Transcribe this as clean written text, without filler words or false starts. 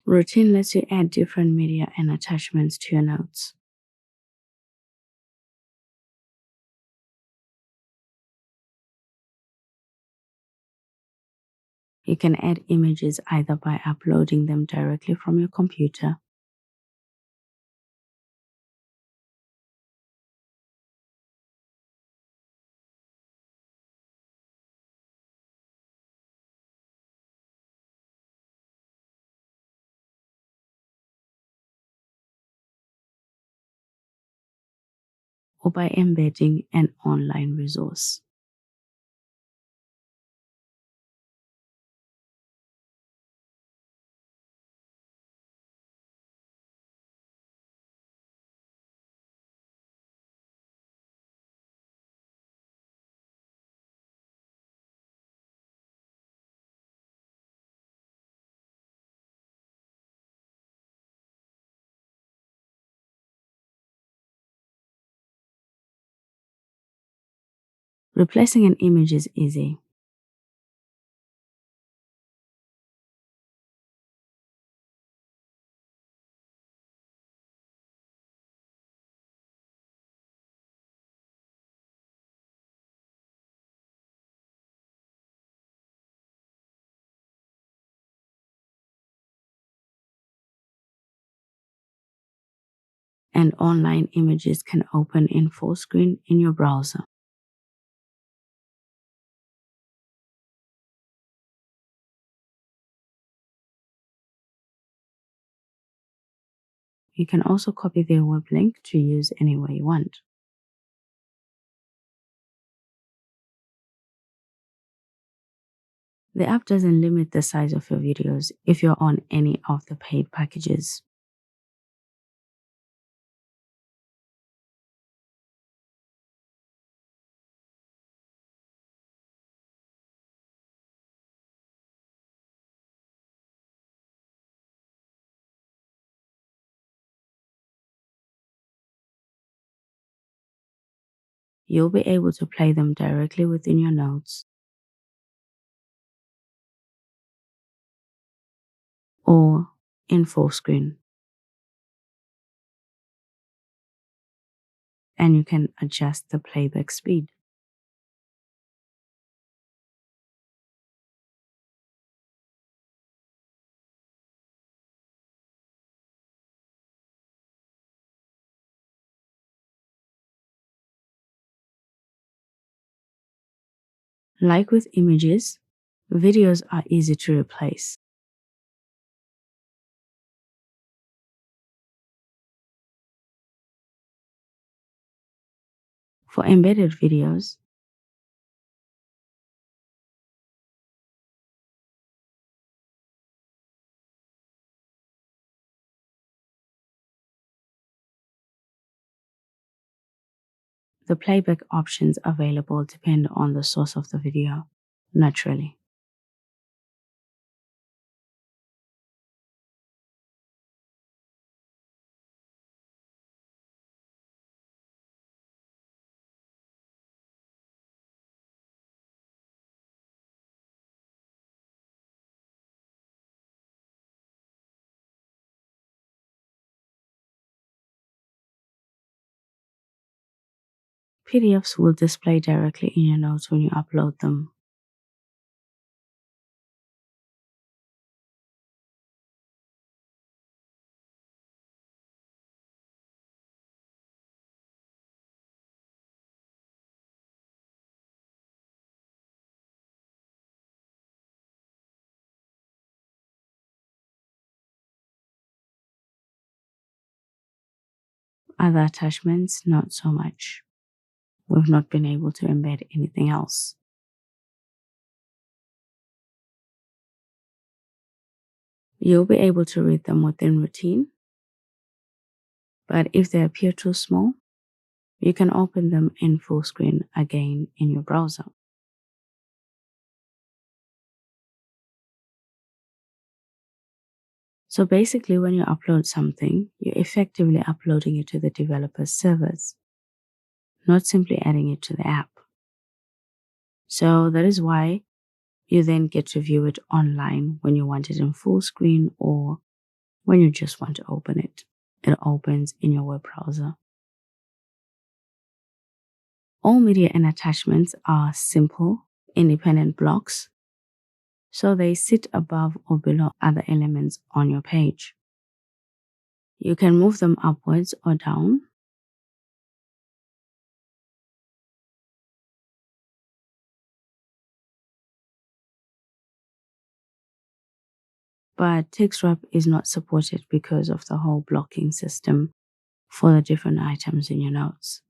Routine lets you add different media and attachments to your notes. You can add images either by uploading them directly from your computer or by embedding an online resource. Replacing an image is easy. And online images can open in full screen in your browser. You can also copy their web link to use any way you want. The app doesn't limit the size of your videos if you're on any of the paid packages. You'll be able to play them directly within your notes or in full screen. And you can adjust the playback speed. Like with images, videos are easy to replace. For embedded videos, the playback options available depend on the source of the video, naturally. PDFs will display directly in your notes when you upload them. Other attachments, not so much. We've not been able to embed anything else. You'll be able to read them within routine, but if they appear too small, you can open them in full screen again in your browser. So basically, when you upload something, you're effectively uploading it to the developer's servers, not simply adding it to the app. So that is why you then get to view it online when you want it in full screen or when you just want to open it. It opens in your web browser. All media and attachments are simple, independent blocks, so they sit above or below other elements on your page. You can move them upwards or down. But TextWrap is not supported because of the whole blocking system for the different items in your notes.